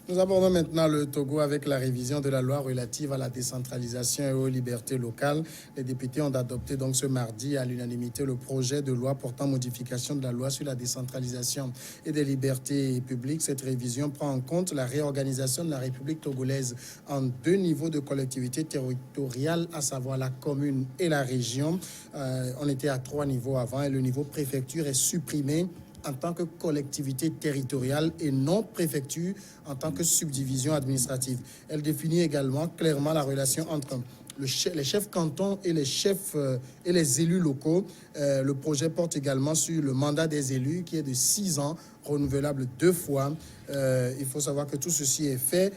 Nous abordons maintenant le Togo avec la révision de la loi relative à la décentralisation et aux libertés locales. Les députés ont adopté donc ce mardi à l'unanimité le projet de loi portant modification de la loi sur la décentralisation et des libertés publiques. Cette révision prend en compte la réorganisation de la République togolaise en 2 niveaux de collectivité territoriale, à savoir la commune et la région. On était à 3 niveaux avant et le niveau préfecture est supprimé en tant que collectivité territoriale et non préfecture en tant que subdivision administrative. Elle définit également clairement la relation entre les chefs cantons et les chefs et les élus locaux. Le projet porte également sur le mandat des élus qui est de 6 ans, renouvelable 2 fois. Il faut savoir que tout ceci est fait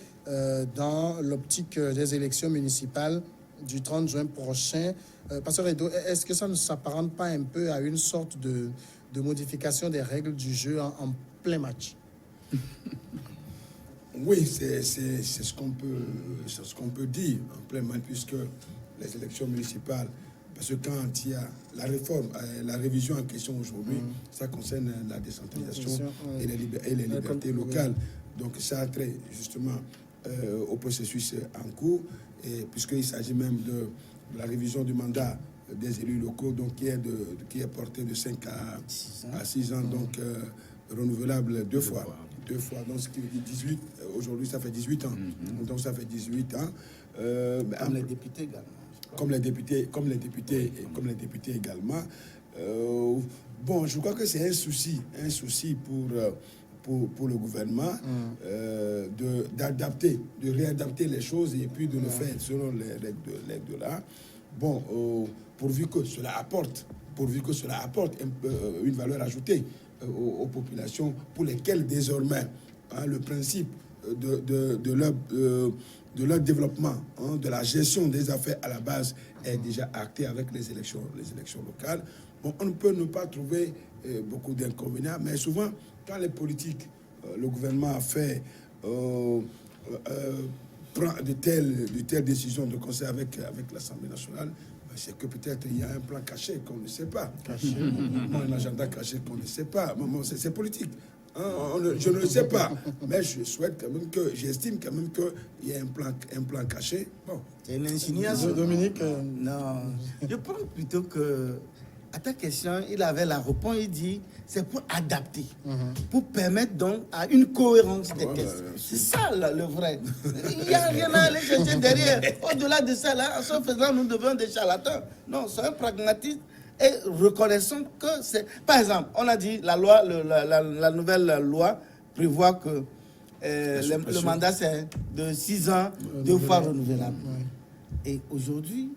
dans l'optique des élections municipales du 30 juin prochain. Pasteur Edo, est-ce que ça ne s'apparente pas un peu à une sorte de modification des règles du jeu en plein match? Oui, c'est ce qu'on peut dire en plein match, puisque les élections municipales, parce que quand il y a la réforme, la révision en question aujourd'hui, ça concerne la décentralisation et les libertés locales. Donc ça a trait justement au processus en cours, et puisqu'il s'agit même de la révision du mandat des élus locaux, donc qui est porté de 5 à 6 ans, donc renouvelable 2 fois. 2 fois, donc ce qui veut dire 18, aujourd'hui ça fait 18 ans. Donc ça fait 18 ans. Comme les députés également. Comme les députés également. Bon, je crois que c'est un souci pour le gouvernement de réadapter les choses et puis de le faire selon les règles de l'art. Bon, pourvu que cela apporte une valeur ajoutée aux populations pour lesquelles désormais le principe de leur développement, de la gestion des affaires à la base est déjà acté avec les élections locales. Bon, on ne peut ne pas trouver beaucoup d'inconvénients, mais souvent, quand les politiques, le gouvernement a fait prend de telles décisions de concert avec l'Assemblée nationale, c'est que peut-être il y a un plan caché qu'on ne sait pas. Un agenda caché qu'on ne sait pas. C'est politique. Je ne le sais pas. Mais je souhaite quand même j'estime quand même qu'il y a un plan caché. Bon. C'est une insinuation. Dominique Non. Je pense plutôt que, à ta question, il avait la réponse, il dit, c'est pour adapter, pour permettre donc à une cohérence des tests. C'est ça le vrai. Il n'y a rien à aller chercher derrière. Au-delà de ça, là, en ce faisant, nous devenons des charlatans. Non, c'est un pragmatisme et reconnaissant que c'est... Par exemple, on a dit, la nouvelle loi prévoit que le mandat, c'est de 6 ans, 2 fois renouvelable. Et aujourd'hui,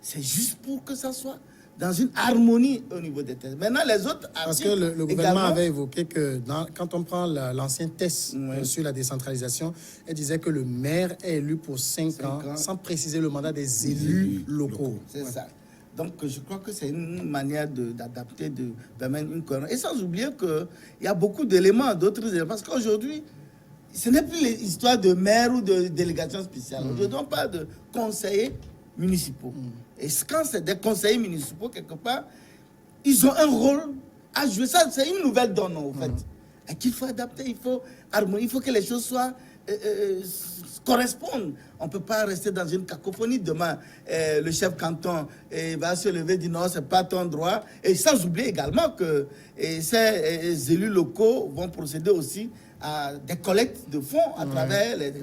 c'est juste pour que ça soit dans une harmonie au niveau des tests. Maintenant, les autres... Parce que le gouvernement avait évoqué que quand on prend l'ancien test sur la décentralisation, elle disait que le maire est élu pour 5 ans, sans préciser le mandat des élus locaux. C'est ça. Donc, je crois que c'est une manière d'adapter, de permettre une cohérence. Et sans oublier qu'il y a beaucoup d'éléments, d'autres éléments. Parce qu'aujourd'hui, ce n'est plus l'histoire de maire ou de délégation spéciale. Aujourd'hui, on parle de conseillers municipaux. Et quand c'est des conseillers municipaux, quelque part, ils ont un rôle à jouer. Ça, c'est une nouvelle donne, en fait. Et qu'il faut adapter, il faut harmoniser, il faut que les choses soient... correspondent. On ne peut pas rester dans une cacophonie. Demain, le chef canton va se lever et dire non, ce n'est pas ton droit. Et sans oublier également que ces élus locaux vont procéder aussi à des collectes de fonds à travers les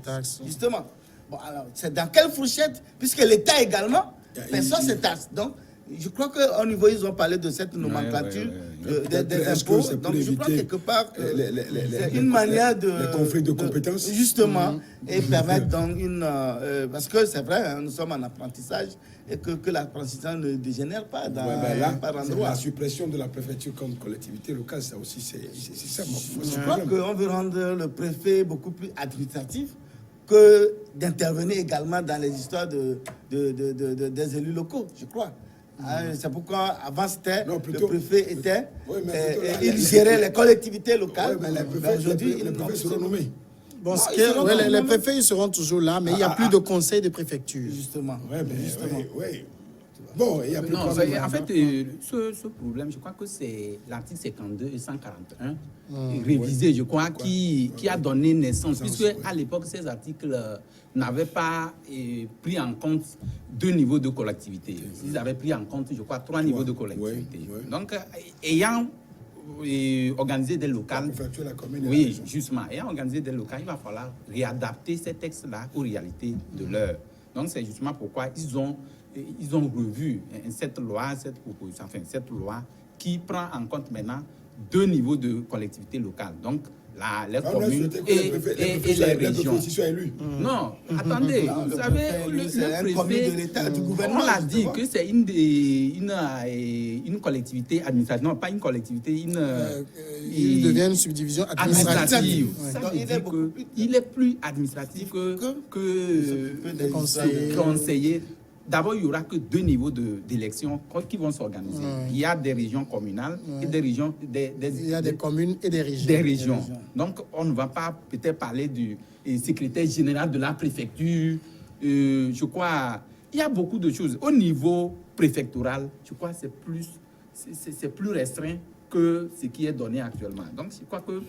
taxes. Justement. Bon, alors, c'est dans quelle fourchette? Puisque l'État également perçoit ces taxes. Donc, je crois qu'au niveau, ils ont parlé de cette nomenclature des impôts. Donc, je crois quelque part que c'est une manière de... Les conflits de compétences. Justement, et permettre donc une... parce que c'est vrai, hein, nous sommes en apprentissage et que l'apprentissage ne dégénère pas par endroit. La suppression de la préfecture comme collectivité locale, ça aussi, c'est ça. Je crois qu'on veut rendre le préfet beaucoup plus administratif que d'intervenir également dans les histoires des élus locaux, je crois. C'est pourquoi avant c'était le préfet était il gérait les collectivités locales. Mais aujourd'hui les préfets seront nommés. Bon, les préfets ils seront toujours là, mais il n'y a plus de conseil de préfecture. Justement. Oui. Bon, il y a plus Non, de problème. en fait, ce problème, je crois que c'est l'article 52 et 141 révisé, je crois, qui a donné naissance, puisque à l'époque, ces articles n'avaient pas pris en compte 2 niveaux de collectivité. Ils avaient pris en compte, je crois, 3 niveaux de collectivité. Donc, ayant organisé des locales, oui, justement, ayant organisé des locales, il va falloir réadapter ces textes-là aux réalités de l'heure. Donc, c'est justement pourquoi ils ont revu cette loi qui prend en compte maintenant 2 niveaux de collectivité locale. Donc, les communes et les régions. Non, attendez, vous savez, le préfet, de l'État, du gouvernement, on l'a dit que c'est une collectivité administrative, non, pas une collectivité, il devient une subdivision administrative. Ça veut dire qu'il est plus administratif que conseiller. D'abord, il n'y aura que 2 niveaux d'élection qui vont s'organiser. Il y a des régions communales et des régions... Il y a des communes et des régions. Des régions. Donc, on ne va pas peut-être parler du secrétaire général de la préfecture. Je crois, il y a beaucoup de choses. Au niveau préfectoral, je crois que c'est plus restreint que ce qui est donné actuellement. Donc, je crois que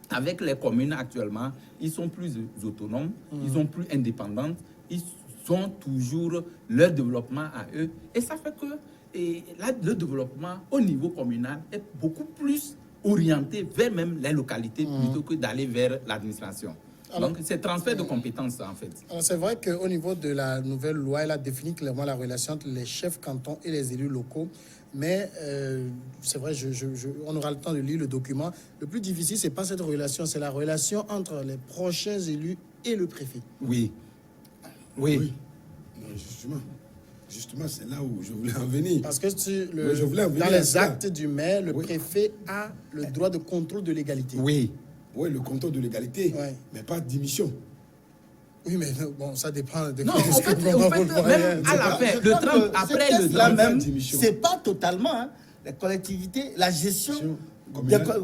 avec les communes actuellement, ils sont plus autonomes, ils sont plus indépendants, ils ont toujours leur développement à eux. Et ça fait que le développement au niveau communal est beaucoup plus orienté vers même les localités plutôt que d'aller vers l'administration. Donc, c'est transfert de compétences, en fait. Alors, c'est vrai qu'au niveau de la nouvelle loi, elle a défini clairement la relation entre les chefs cantons et les élus locaux. Mais c'est vrai, on aura le temps de lire le document. Le plus difficile, ce n'est pas cette relation, c'est la relation entre les prochains élus et le préfet. Oui. Non, justement, c'est là où je voulais en venir. Parce que dans les actes du maire, le préfet a le droit de contrôle de l'égalité. Oui, le contrôle de l'égalité, mais pas de démission. Oui, mais bon, ça dépend de... Non, en fait, même à la fin, après le drame, c'est pas totalement la collectivité, la gestion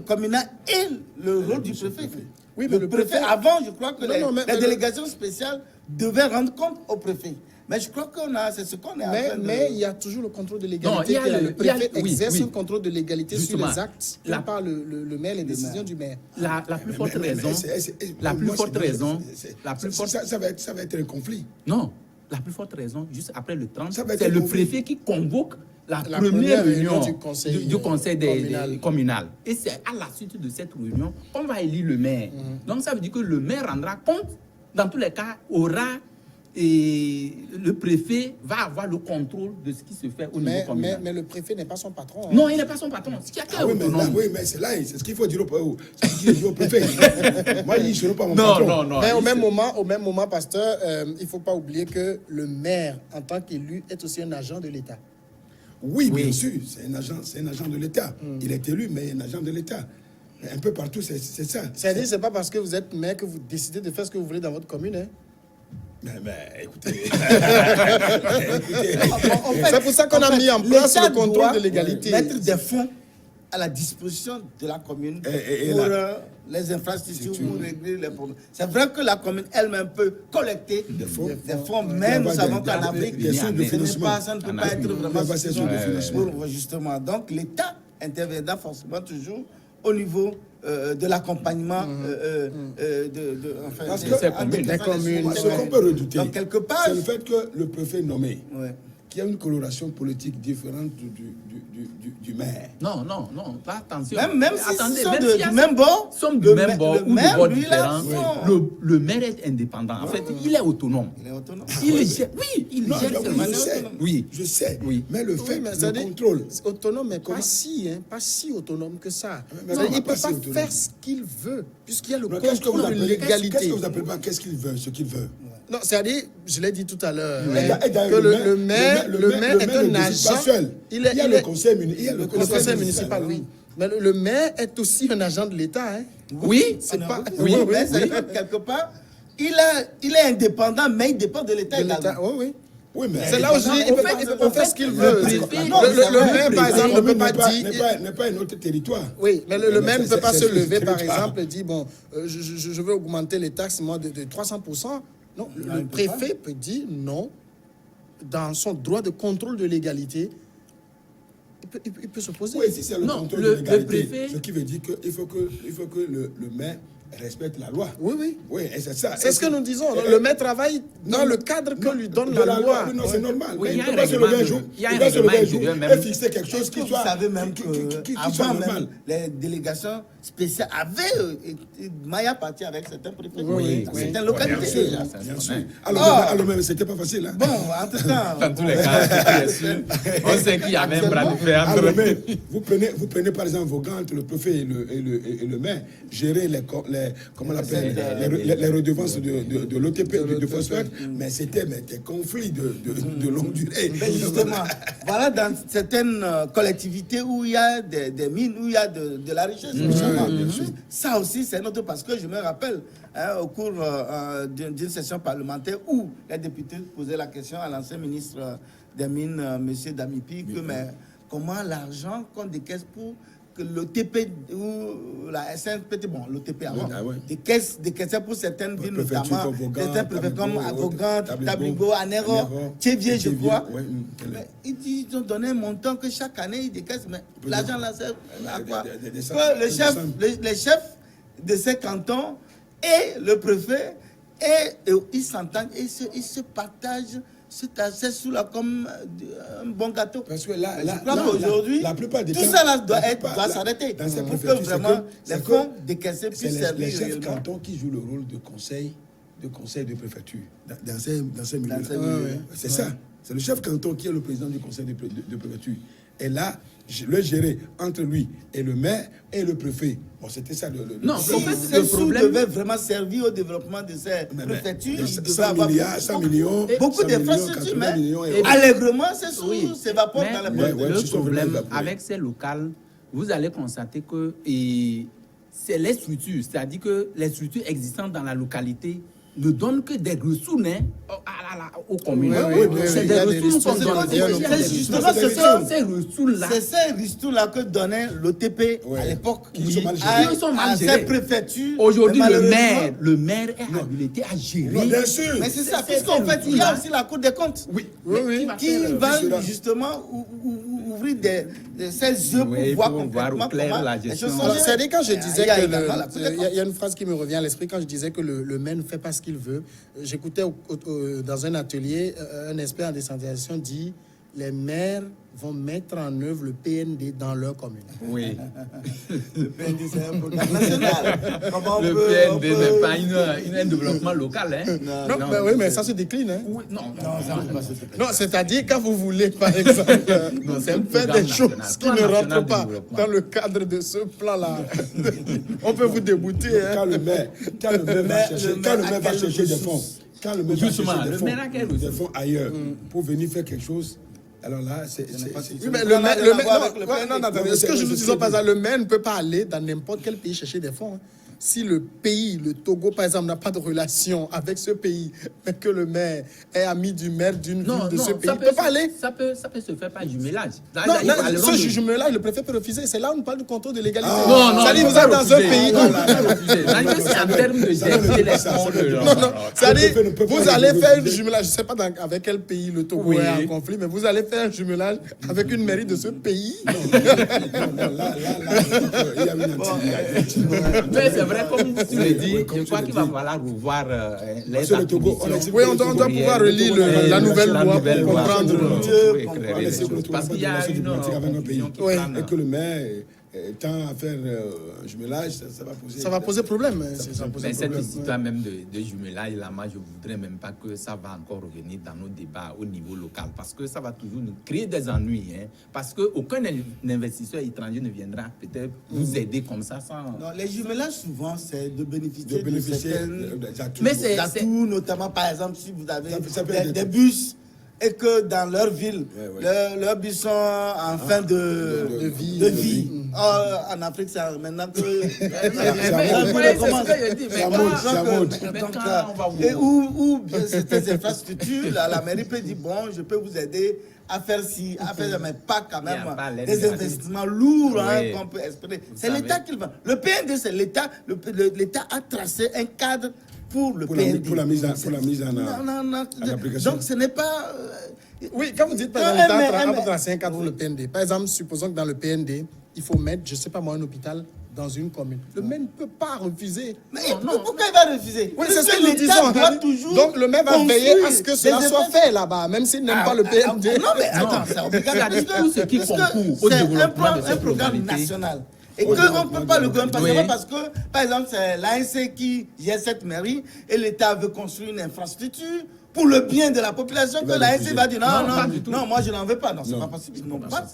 communale et le rôle du préfet. Oui, mais le préfet, avant, je crois que les délégations spéciales devaient rendre compte au préfet. Mais je crois c'est ce qu'on est en train de... Mais il y a toujours le contrôle de l'égalité. Le préfet exerce un contrôle de l'égalité sur les actes par le maire, les décisions du maire. La plus forte raison... Ça va être un conflit. Non, la plus forte raison, juste après le 30, c'est le préfet qui convoque la première réunion du conseil communal. Et c'est à la suite de cette réunion qu'on va élire le maire. Donc ça veut dire que le maire rendra compte, dans tous les cas, et le préfet va avoir le contrôle de ce qui se fait au niveau communal. Mais le préfet n'est pas son patron. Non, il n'est pas son patron. Oui, mais c'est là, c'est ce qu'il faut dire au préfet. Moi, il ne sera pas mon patron. Non. Mais au même moment, pasteur, il ne faut pas oublier que le maire, en tant qu'élu, est aussi un agent de l'État. Oui, bien sûr, c'est un agent de l'État. Il est élu, mais un agent de l'État. Un peu partout, c'est ça. C'est-à-dire, ce n'est pas parce que vous êtes maire que vous décidez de faire ce que vous voulez dans votre commune. Hein? Mais écoutez. C'est pour ça qu'on a mis en place le contrôle de l'égalité. Mettre des fonds à la disposition de la commune pour les infrastructures, pour régler les problèmes. C'est vrai que la commune elle-même peut collecter des fonds, mais nous savons qu'en Afrique, ça ne peut pas être vraiment suffisant. Justement, donc l'État interviendra forcément toujours au niveau de l'accompagnement des communes. Ce qu'on peut redouter, c'est le fait que le préfet nommé, qui a une coloration politique différente du maire. Non, attention. Même si sont du même bord, ou de bord différents, le maire est indépendant. En fait, il est autonome. Il gère seulement. Je sais. Mais le fait le contrôle. Autonome, mais pas si autonome que ça. Il ne peut pas faire ce qu'il veut, puisqu'il y a le contrôle de l'égalité. Qu'est-ce que vous appelez pas qu'est-ce qu'il veut, ce qu'il veut? Non, c'est-à-dire, je l'ai dit tout à l'heure, que le maire est un agent. Il y a le conseil municipal, oui. Mais le maire est aussi un agent de l'État. Hein. Oui, c'est pas. Oui, quelque part, il est indépendant, mais il dépend de l'État également. Oui, mais c'est là où je dis, il peut faire ce qu'il veut. Le maire, par exemple, ne peut pas dire... n'est pas un autre territoire. Oui, mais le maire ne peut pas se lever, par exemple, et dire, bon, je veux augmenter les taxes, moi, de 300%. Non, le préfet peut dire non. dans son droit de contrôle de légalité, il peut s'opposer. Oui, si c'est le Non, contrôle le de l'égalité, préfet- ce qui veut dire qu'il faut que le maire respecte la loi. Oui, oui. Oui, et c'est ça. C'est ce que nous disons. Le maire travaille dans le cadre que lui donne de la loi. Oui, non, c'est normal. Oui, Mais il y a peut un pas se lever règlement un jour, il y a il un peut se lever un règlement jour intérieur et même. fixer quelque chose qui Vous soit savez même qui que soit avant normal. même, les délégations spéciales avaient Maya parti avec certains préfets Oui, dans oui. certaines Bien localités sûr, déjà. bien sûr. Oh. Alors même, c'était pas facile. Hein. Bon, en tout cas, Dans tous les cas, bien sûr, on sait qu'il y avait un bras de fer entre Alors, mais vous prenez par exemple vos gants, le préfet et le maire, gérer comment on appelle, les redevances de l'OTP, de phosphate, mais c'était des conflits de longue durée. mais justement, voilà dans certaines collectivités où il y a des mines, où il y a de la richesse. justement. Ça aussi, c'est notre parce que je me rappelle au cours d'une session parlementaire où les députés posaient la question à l'ancien ministre des Mines, M. Damipi, que mais comment l'argent qu'on décaisse pour que l'OTP ou la SNPT, bon, l'OTP avant, Ah ouais. décaissait pour certaines villes, Préfecture notamment comme Vaughan, certains préfets comme Tabligo, Vaughan, Tabligo, Anero, Tchévier, je crois. Ouais, Mais ils ont donné un montant que chaque année ils décaissent, mais l'argent là sert à quoi? des Que les chefs de ces cantons et le préfet, et ils s'entendent et ils se partagent cet accès là comme un bon gâteau. Parce que là, Je crois qu'aujourd'hui, la plupart des tout cas- ça là doit la plupart- s'arrêter dans ces pour que préfectures, vraiment c'est les que- fonds décaissés c'est puissent servir les chefs réellement. cantons qui jouent le rôle de conseil de préfecture dans ces milieux. Dans ces milieux. C'est ça. C'est le chef canton qui est le président du conseil de préfecture. Et là, le gérer entre lui et le maire et le préfet. Bon, c'était ça le Non, Si en fait, ces le sous problème- devaient vraiment servir au développement de ces préfectures, ils devaient 100 avoir milliards, 100 millions, beaucoup 100 millions, d'infrastructures, 80 mais millions et- allègrement, ces sous Oui. s'évaporent Mais dans la Ouais, ouais, le ils sont problème vraiment évaporés. avec ces locales, vous allez constater que c'est les structures, c'est-à-dire que les structures existantes dans la localité ne donnent que des ressources aux communes. C'est des ressources qu'on donne. C'est justement C'est ces ressources-là. C'est ces ristournes-là que donnait l'OTP à l'époque. Qui sont mal à- gérés. Ils sont mal à ces gérés. préfectures. Aujourd'hui, mais le malheureusement- maire est habilité à gérer. Non, bien sûr. Mais c'est ça, C'est puisqu'en fait, il y a là. aussi la Cour des comptes. Oui, Qui va justement ouvrir ses yeux pour Oui, voir pour voir concrètement au clair comment la les gestion. choses sont Alors, gérées. c'est-à-dire quand je disais Il y a que également la Cour des il y a comptes. une phrase qui me revient à l'esprit quand je disais que le maire ne fait pas ce qu'il veut. J'écoutais dans un atelier un expert en décentralisation dit les maires vont mettre en œuvre le PND dans leur commune. Oui. Le PND, c'est un programme national. Comment on Le peut- PND on peut- n'est pas un développement local. Hein. Non, ben oui, mais ça se décline. Hein. Oui, non, Non, c'est-à-dire quand vous voulez, par exemple, c'est un faire programme des choses national. qui ne Plan national rentrent de pas développement. dans le cadre de ce plan-là, on peut vous débouter. Hein. Quand le maire va chercher des fonds, quand le maire va Justement, chercher le des maire a quelle fonds, des ressource? fonds ailleurs pour venir faire quelque chose, alors là, c'est Oui, mais Ça le n'a maire, rien le à maire- voir avec le non, PND. non, attendez, ce que je vous disais par exemple, le maire ne peut pas aller dans n'importe quel pays chercher des fonds. Hein. Si le pays, le Togo par exemple, n'a pas de relation avec ce pays, mais que le maire est ami du maire d'une ville de ce pays, il ne peut pas aller. Ça peut se faire par jumelage. Non, ce jugement-là, le préfet peut refuser. C'est là où on parle du contrôle de l'égalité. Non, non, C'est-à-dire, il vous peut êtes dans un refuser. pays. Non, il peut refuser. C'est en termes de gestion les fonds. Non, non, c'est-à-dire, ne peut pas vous le allez faire un refuser. jumelage, je ne sais pas avec quel pays le Togo Oui. est en conflit, mais vous allez faire un jumelage avec une mairie de ce pays. Là, il y a une anti- Mais c'est vrai, comme tu le dis, je crois qu'il va falloir revoir les Sur le Togo, attributions. Oui, on doit pouvoir relire la nouvelle loi pour comprendre. Parce qu'il y a une confusion qui Oui. plane. Et que le maire tend à faire un jumelage, ça va poser... Ça va poser problème. hein, ça va poser Mais cette problème. histoire même de jumelage, là, moi, je ne voudrais même pas que ça va encore revenir dans nos débats au niveau local. Parce que ça va toujours nous créer des ennuis. Hein, parce qu'aucun investisseur étranger ne viendra peut-être vous aider comme ça sans... Non, les jumelages, souvent, c'est de bénéficier de bénéficier certaines d'atouts. Mais c'est- atouts, notamment, par exemple, si vous avez Ça peut être des bus et que dans leur ville, Ouais. leurs bus sont en fin de vie. En Afrique, c'est maintenant que... vous voyez, c'est ce que je dis. Mais Ça quand- monte, ça monte. mais Donc, quand on va vous- et où certaines infrastructures, la mairie peut dire, bon, je peux vous aider à faire ci, à faire ça, mais pas quand Il y a même pas l'aide des gratuite. investissements lourds hein, Oui. qu'on peut espérer. Vous C'est savez. l'État qui le fait. Le PND, c'est l'État. L'État a tracé un cadre pour le Pour PND. pour la mise en Non. application. Donc ce n'est pas... Oui, quand vous dites par Non, exemple, mais- entre la 5 pour le PND, par exemple, supposons que dans le PND, il faut mettre, je ne sais pas moi, un hôpital dans une commune. Le maire ne peut pas refuser. Mais pourquoi il va refuser? Oui, c'est ce Parce que nous l'État disons. doit toujours Donc le maire va construire veiller à ce que cela des soit effets. fait là-bas, même s'il n'aime pas le PND. Non, mais attends, c'est obligatoire. C'est-à-dire tout ce qui Puisque concourt au c'est développement de un cette programme localité. national. Et qu'on ne peut pas le gouvernement, Oui. parce que, par exemple, c'est l'ANC qui gère cette mairie et l'État veut construire une infrastructure pour le bien de la population, que l'ANC va dire Non, pas du tout. non, moi je n'en veux pas. Non, c'est Non. pas possible. Ils n'ont pas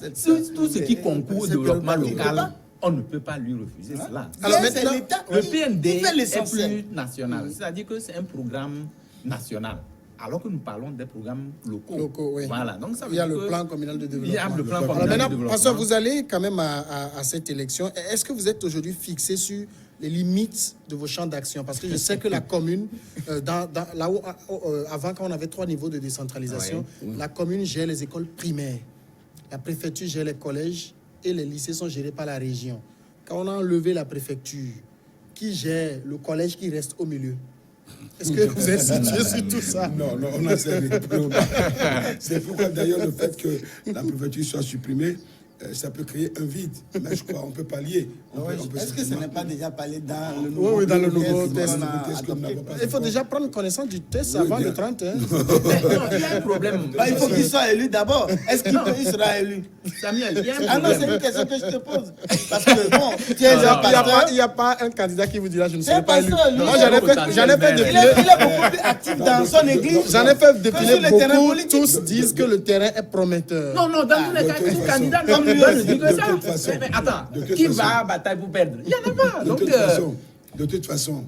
Tout ce qui concourt au c'est développement que- il peut local, pas. on ne peut pas lui refuser cela. Alors Bien, c'est maintenant, l'État Le qui- PND qui fait est l'essentiel. plus national, c'est-à-dire que c'est un programme national. Alors que nous parlons des programmes locaux. Locaux, oui. Voilà, donc ça veut Il y a dire le que plan communal de développement. Il y a le plan Alors communal de maintenant, développement. Pasteur, vous allez quand même à cette élection. Est-ce que vous êtes aujourd'hui fixé sur les limites de vos champs d'action? Parce que je sais que la commune, avant, quand on avait 3 niveaux de décentralisation, la commune gère les écoles primaires, la préfecture gère les collèges et les lycées sont gérés par la région. Quand on a enlevé la préfecture, qui gère le collège qui reste au milieu? Est-ce que vous êtes situé sur tout ça? Non, on n'en sait rien. C'est pourquoi d'ailleurs le fait que la préfecture soit supprimée, ça peut créer un vide. Mais je crois qu'on peut pallier. Est-ce que ce n'est pas déjà parlé dans le Oui, oui, dans le nouveau test. Il faut déjà déjà prendre connaissance du test avant bien. le 31. Non, il y a un problème. Il faut qu'il soit élu d'abord. Est-ce qu'il sera élu? Samuel, il y a un Ah non, c'est problème. une question que je te pose. Parce que bon, tu es un pasteur. Il n'y a pas un candidat qui vous dira je ne C'est serai pas élu. pasteur, lui. Moi, j'en ai fait Il défiler. est beaucoup plus actif dans son église. J'en ai fait que défiler sur le terrain beaucoup. politique. Tous disent que le terrain est prometteur. Non, dans tous les cas, de toute tout façon, candidat comme lui, de ne dit que toute ça. façon, Mais attends, de toute qui façon. va à bataille pour perdre? Il n'y en a pas. Donc, De toute façon,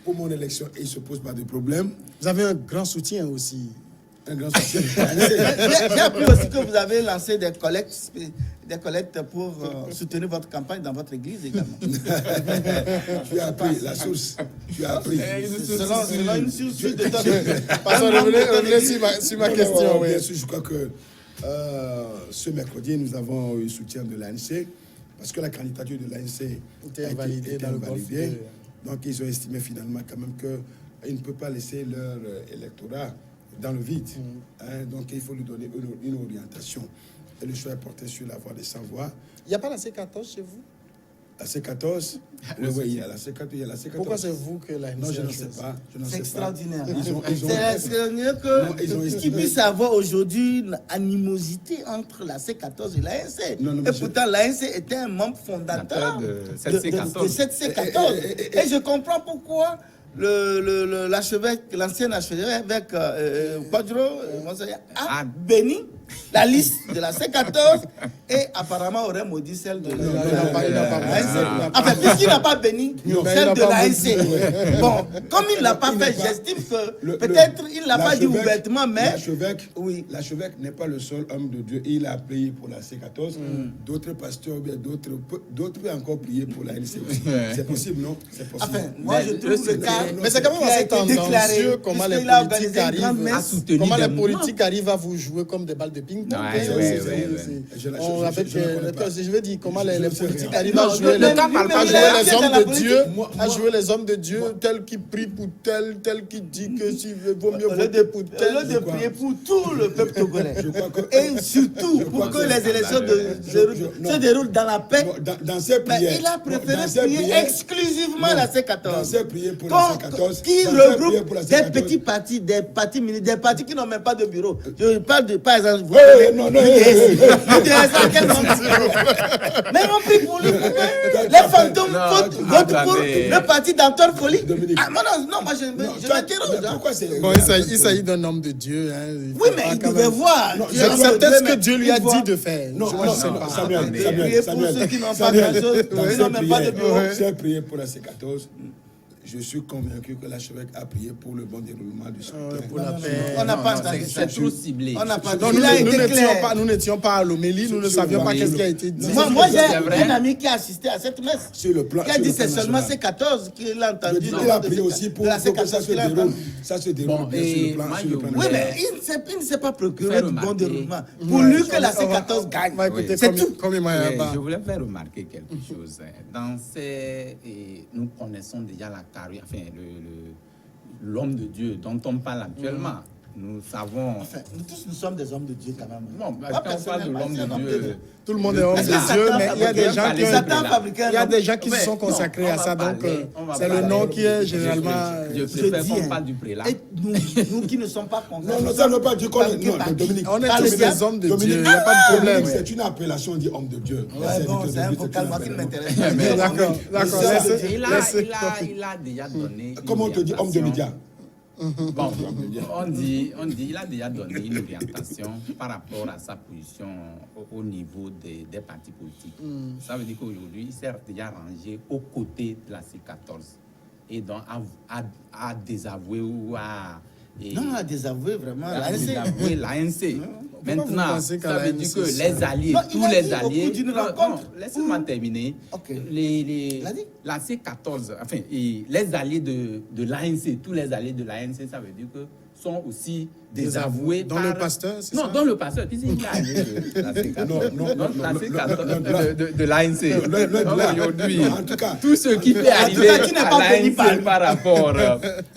pour mon élection, il ne se pose pas de problème. Vous avez un grand soutien aussi. Un grand soutien. J'ai appris aussi que vous avez lancé des collectes pour soutenir votre campagne dans votre église également. Tu as appris la source. Tu as appris. Selon une source de ton... Passons, revenez sur ma question. Bien Oui. sûr, je crois que ce mercredi, nous avons eu le soutien de l'ANC parce que la candidature de l'ANC Était a été invalidée dans le Golfe. invalidée. Donc, ils ont estimé finalement quand même qu'ils ne peuvent pas laisser leur électorat dans le vide. Hein, donc, il faut lui donner une orientation. Et le choix est porté sur la voie des sans-voix. Il n'y a pas la C14 chez vous? La C14, oui, il y a la C14. Il y a la C14. Pourquoi c'est vous que la Non, je ne sais pas. C'est extraordinaire. Ils ont- C'est extraordinaire Non, ils ont qu'il estimé. puisse avoir aujourd'hui une animosité entre la C14 et l'ANC. Non, Et monsieur. pourtant, l'ANC était un membre fondateur de cette C14. de cette C14. Et je comprends pourquoi l'archevêque, l'ancien archevêque Quadro a béni la liste de la C14 et apparemment aurait maudit celle de l'ANC. Enfin, puisqu'il n'a pas béni celle de l'ANC. Bon, comme il ne l'a pas fait, j'estime que peut-être il ne l'a pas dit ouvertement, mais... L'archevêque n'est pas le seul homme de Dieu. Il a prié pour la C14. D'autres pasteurs, bien d'autres peuvent encore prier pour la LC aussi. C'est possible, non? C'est possible. Enfin, moi je trouve le cas... Mais c'est quand même assez tendancieux comment les politiques arrivent à vous jouer comme des balles de ping-pong. Je veux dire, comment les politiques arrivent à jouer les hommes de Dieu, tel qui prie pour tel qui dit que s'il vaut mieux voter pour tel. Au lieu de prier pour tout le peuple togolais. Et surtout pour que les élections se déroulent dans la paix. Mais il a préféré prier exclusivement la C14. Dans ses prières pour la C14. Qui regroupe des petits partis, des partis qui n'ont même pas de bureau. Je parle de, par exemple, vous mais on prie pour lui. Les fantômes votent pour le parti d'Antoine Folie. Non, moi je m'interroge. Pourquoi c'est... Bon, il s'agit d'un homme de Dieu. Oui, mais il devait voir. C'est peut-être ce que Dieu lui a dit de faire. Non, Samuel, pour ceux qui n'ont pas grand-chose, ils n'ont même pas de bureau. J'ai prié pour la C14. Je suis convaincu que l'archevêque a prié pour le bon déroulement du scrutin. On n'a pas entendu. C'est trop ciblé. On n'a pas Non, nous n'étions pas à l'homélie, nous ne savions pas qu'est-ce qui a été dit. Moi, j'ai un ami qui a assisté à cette messe. Sur le plan, qui a dit c'est seulement C14 qu'il a entendu. Il a prié aussi pour que ça se déroule. Ça se déroule bien sur le plan. Oui, mais il ne s'est pas procuré du bon déroulement. Pour lui que la C14 gagne. C'est tout. Je voulais faire remarquer quelque chose. Dans ces... Nous connaissons déjà la carrière, enfin, l'homme de Dieu dont on parle actuellement. Nous savons... Enfin, nous tous, nous sommes des hommes de Dieu quand même. Non, Pas quand on parle de l'homme personnellement, de c'est un Dieu... Tout le monde est homme de Dieu, mais il y a des gens qui Satan fabriquait il y a des gens qui Ouais, se sont consacrés à ça, donc c'est le parler. nom qui est généralement... Je préfère qu'on parle du prélat. Et nous qui ne sommes pas consacrés. Non, ça ne veut pas dire qu'on est. Non, Dominique. On est Par tous le des diable. hommes de Dominique, Dieu, il n'y a pas de problème. Dominique, c'est une appellation, on dit homme de Dieu. Ouais, bon, c'est un vocal, moi qui ne m'intéresse pas. D'accord, laissez- Il a déjà donné... Comment on te dit homme de médias? Bon, on dit, il a déjà donné une orientation par rapport à sa position au niveau des partis politiques. Ça veut dire qu'aujourd'hui, il s'est déjà rangé aux côtés de la C14 et donc à désavouer ou à... Non, à désavouer vraiment. à désavouer l'ANC. Pourquoi vous Maintenant, pensez qu'à ça veut la dire ANC, que ça- les alliés, Non, il tous a les dit au alliés... cours d'une Non, rencontre. non, laissez-moi terminer. Ok. Les, Il a dit. la C14, enfin, et les alliés de l'ANC, tous les alliés de l'ANC, ça veut dire que sont aussi désavoués Dans par... le pasteur, c'est Non, ça? dans le pasteur, puisqu'il est allié de la C14. La C14 non, de l'ANC. Aujourd'hui, en tout cas, tout ce qui fait en tout arriver cas, qui n'est pas à béni par lui. l'ANC par rapport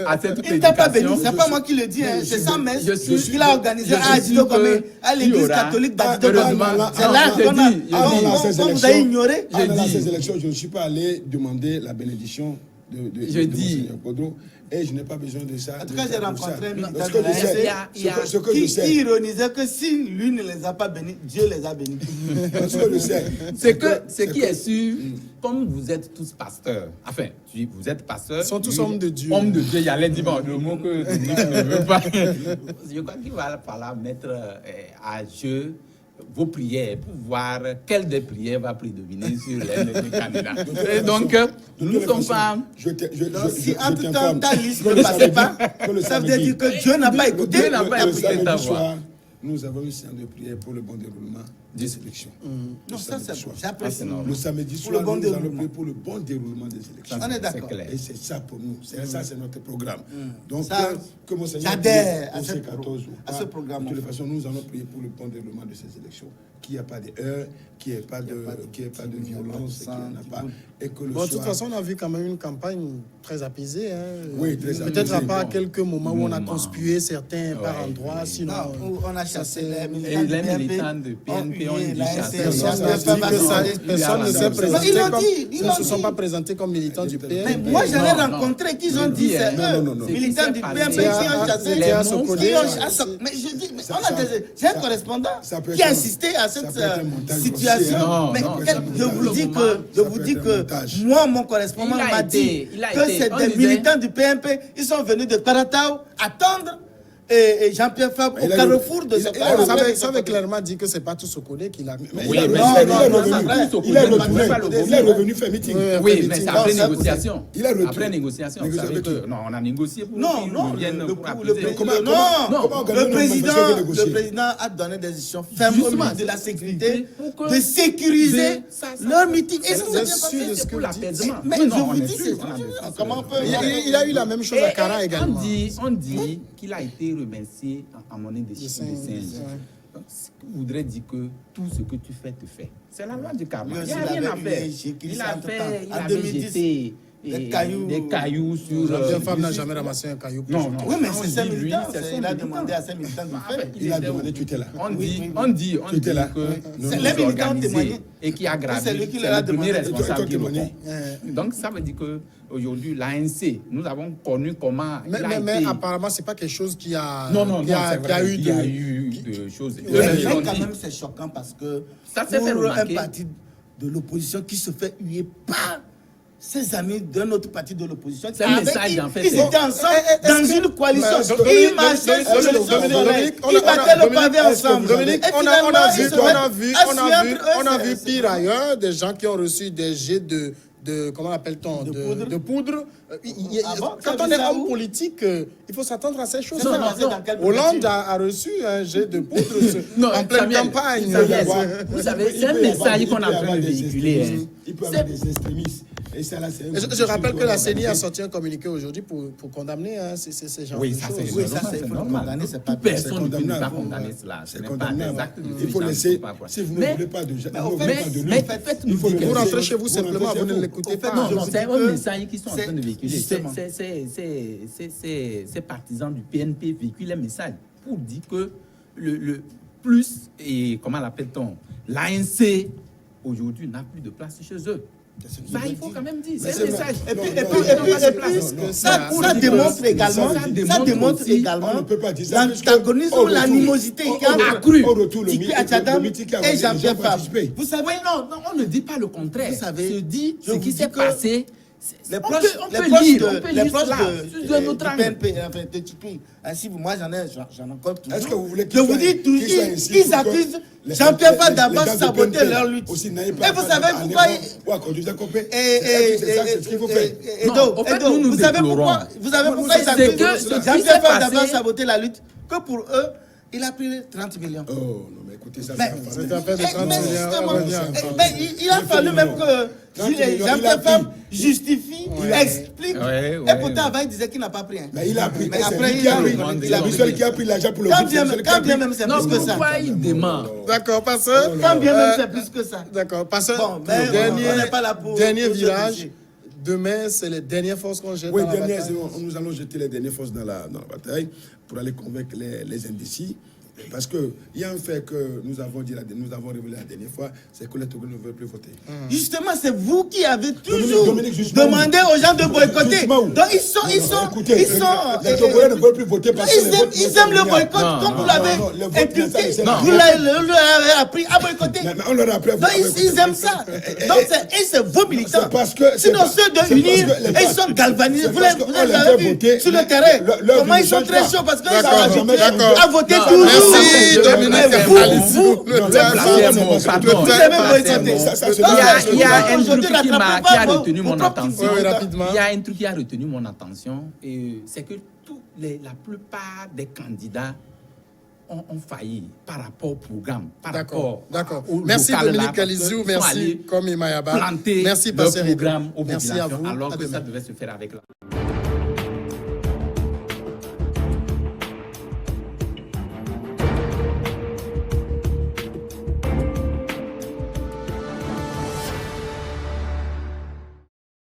à cette Il ne t'a pas béni, prédication... c'est pas moi qui le dis, hein. C'est ça, mais je suis- qu'il a organisé je à suis Adido sûr comme que à il y l'église aura- catholique d'Adido heureusement, comme là, c'est là je qu'on a. dis, je dis. On vous a ignoré. Avant Je dis. ces élections, je ne suis pas allé demander la bénédiction de Je dis. Monseigneur Kodro, et je n'ai pas besoin de ça. En tout cas, j'ai rencontré un militant Parce de que la je sais, ANC ce que je qui sais, ironisait que si lui ne les a pas bénis, Dieu les a bénis. parce que je sais, C'est que ce qui est sûr, comme vous êtes tous pasteurs, enfin, vous êtes pasteurs. Ils sont tous lui, hommes de Dieu. Hommes de Dieu, il y a l'air dit, bon, le mot que Dominique ne veut pas. Je crois qu'il va falloir mettre à jeu vos prières pour voir quelle des prières va prédominer sur les candidats. Et donc, nous ne sommes pas... Donc, si en tout temps ta liste ne passait pas, ça veut dire que Dieu n'a pas écouté. Dieu n'a pas Le écouté ta samedi voix. soir, nous avons une séance de prière pour le bon déroulement des élections. Non, ça c'est bon, Ah, j'apprécie. c'est normal. Le samedi Pour le soir, bon nous allons déroulement. prier pour le bon déroulement des élections. On est C'est d'accord. clair. Et c'est ça pour nous. Ça, c'est notre programme. Donc, Ça, que Monseigneur j'adhère prie à au ce C14 ou à pas, ce programme, de toute en fait. façon, nous allons prier pour le bon déroulement de ces élections. Qu'il n'y ait pas d'erreur, qu'il n'y ait pas de violence, qu'il n'y en a pas. Et que le Bon, de toute soir- façon, on a vu quand même une campagne très apaisée. Hein. Oui, très Peut-être à apaisée. part Bon. quelques moments où on a Moments. conspué certains par Ouais, endroits, oui. sinon... Non, on a chassé les Et militants du les PNP. militants de PNP ont dit chasser. Personne Ça, n'a ça, dit ça, que ça, ça, ça, personne ne ça, s'est ça, présenté ils l'ont comme... dit, ils Ils ne l'ont se sont dit. pas présentés comme militants du Mais PNP. moi, j'en ai Non, rencontré qui je ont dit dis, c'est non, non, non. eux, militants du PNP qui ont chassé Les les Sokone, qui ont ça, chassé. Mais je dis, mais Ça, on a ça, j'ai un ça, correspondant ça peut qui être a un- assisté à ça cette peut être un montage situation. grossier, hein. Mais Non, quel- ça peut je être vous un dis montage. que, je Ça vous peut dis être un que montage. moi, mon correspondant Il a m'a été- dit il a que été- c'est on des disait- militants du PNP. Ils sont venus de Paratao attendre et Jean-Pierre Fabre au Il a carrefour de il ce a- Alors, ça carrefour. avait clairement dit que c'est pas tout Sokone qu'il a... Oui, il est mais revenu, non, il est non, revenu, ça va. il est Il revenu, va le il est revenu faire meeting. Oui, mais c'est après Non, ça, négociation. il a retourné. Après négociation. Vous Négocié savez avec que, qui? non, on a négocié pour Non, qu'ils non, reviennent le pour apaiser. comment le organiser une président, manifestation négociée? le président a donné des décisions fermes au Justement, ministre de la sécurité pour que- de sécuriser ça, leur meeting. Et je ça s'est suis bien de passé. ce que pour vous dites. l'apaisement. Mais Oui, je non, vous on est dis, sûr, c'est on a des choses. comment on peut. Il a eu la même chose à Kara également. On dit qu'il a été remercié en monnaie de singe. Ouais. Ce qui voudrait dire que tout ce que tu fais, te fait. C'est la loi du karma. Lui Il aussi, n'y a il rien à avait faire. eu Il les a entre-temps. fait, il En avait 2010, jeté des cailloux. des cailloux sur... Jean Femme n'a jamais ramassé un caillou. pour Non, son non. camp. Oui, mais On c'est ses dit, lui, militants. c'est son Il a militant. demandé à ses militants de le En fait, faire. Il a était demandé, où? tu étais là. On Oui, dit, oui, oui. on dit Tu étais là. que Non, C'est non, les non. militants organisé témoignaient. et qui a gravi. C'est lui qui C'est leur a le premier demandé. responsable Toi, qui répond. témoigner. Donc ça veut dire que aujourd'hui l'ANC, nous avons connu comment il a Mais été. apparemment, c'est pas quelque chose qui a... Non, non, non, qui a, c'est qui a vrai. eu Il y a de... eu de choses. Mais Eux-mêmes, ils ont quand dit. même, c'est choquant parce que Ça s'est fait pour un remarquer. parti de l'opposition qui se fait huer par ses amis d'un autre parti de l'opposition. C'est un Avec message, qui en fait, Ils c'est- étaient ensemble dans une coalition. Dominique, Ils marchaient sur le Dominique, soleil. Dominique, Ils battaient le pavé ensemble. Dominique, Et on finalement, a ils vu, se on mettent a vu, à on suer a vu, entre eux. on a vu C'est- pire ailleurs, des gens qui ont reçu des jets de comment appelle-t-on, De poudre. Ah bon, Quand ça on veut est ça homme où? politique, il faut s'attendre à ces choses. Ça s'est passé dans quelle Hollande préfecture? a reçu un jet de poudre Non, en pleine Samuel, campagne. Samuel, vous savez, c'est un message qu'on est en train de véhiculer. Il peut y avoir des extrémistes Et ça, là, c'est Je rappelle que la CENI a sorti un communiqué aujourd'hui pour condamner ces gens Oui, de ça choses. c'est Oui, ça, normal, c'est normal. condamné, c'est pas Toute personne ne peut condamnable. pas condamner cela. Ce C'est n'est pas condamnable. des actes de Il faut dirigeants, laisser, il faut pas quoi. si vous ne Mais- voulez pas de gens, mais faites-nous dire Vous que- rentrez chez vous simplement, vous ne l'écoutez pas. Non, non, je c'est vous un dis que message qu'ils sont en train de véhiculer. justement. Ces partisans du PNP véhiculent un message pour dire que le plus, et comment l'appelle-t-on, l'ANC aujourd'hui n'a plus de place chez eux. Ça, il faut quand même dire. C'est un message. Et puis, ça démontre également, ça démontre aussi, également on ne peut pas dire ça, l'antagonisme, au retour- l'animosité au- qui a au- accru au retour, le Tiki mi- Achadam le meeting qui a et organisé, Jean-Pierre les gens Fabre. participent. Vous savez, Non, non, on ne dit pas le contraire. Vous savez, se dit je ce vous qui dis s'est que passé. les On proches, peut lire cela de du notre angle. PNP, enfin, de Tiki, ainsi, moi j'en encore toujours. Est-ce que vous voulez Je vous dis toujours, ils accusent Jean-Pierre Fabre d'avoir saboté leur lutte. Et vous savez pourquoi c'est ce qu'il faut faire. Non, en fait, nous, nous vous savez déplorons. pourquoi ils C'est accusent que ce qui Jean-Pierre s'est Fabre d'avoir passé- saboté la lutte, que pour eux, il a pris 30 millions. Oh, non, mais écoutez, ça, Mais- c'est C'est affaire de 30 Mais millions. justement, on revient encore. il a fallu même que 30 millions, il a Jean-Pierre pris. Fabre justifie, explique. Ouais, Et pourtant, avant, il disait qu'il n'a pas pris. Mais il a pris. Mais C'est après, lui qui a pris. il a C'est lui seul qui a pris l'argent pour le Quand groupe, bien c'est lui seul qui a pris. même, c'est Non, plus que ça. pourquoi il demande? D'accord, passeur. Quand bien même, c'est plus que ça. D'accord, passeur. Bon, mais on n'est pas là pour- Dernier pour ce virage. dossier. Demain, c'est les dernières forces qu'on jette Oui, dans la bataille. nous allons jeter les dernières forces dans la bataille pour aller convaincre les indécis. Parce qu'il y a un fait que nous avons révélé la dernière fois, c'est que les Togolais ne veulent plus voter. Justement, c'est vous qui avez toujours Dominique, justement, demandé aux gens de boycotter. Justement, où? Donc, Écoutez, les Togolais ne veulent plus voter parce que ils aiment le boycott, Non, comme non, vous l'avez non, le vote inculqué. national, Vous l'avez appris à boycotter. Mais on leur a appris à Donc, boycotter. ils aiment ça. Donc, c'est vos militants. C'est parce que- Sinon, c'est ceux parce de unir, que les ils partis- sont galvanisés. c'est Vous parce les qu'on les avez fait vus voter, sur le leur terrain. Comment vie ils sont ne très change chauds parce qu'ils D'accord, sont habitués d'accord. à voter Non, toujours. Merci, Dominique. Mais vous, Allez-y, vous, le Non, temps le passe. placement, pardon. vous aimez Le boycotter. placement. Il y a un truc Aujourd'hui, qui a n'attrapez pas retenu vos mon propres attention. Oui, rapidement. Il y a un truc qui a retenu mon attention, et c'est que la plupart des candidats ont failli par rapport au programme, par rapport D'accord. au Merci local, là, Dominique parce qu'ils Kalizou, sont merci allés Komi Mayaba. planter Merci leur Pasteur Edo. programme aux Merci à populations, vous. alors À que ça demain. devait se faire avec la...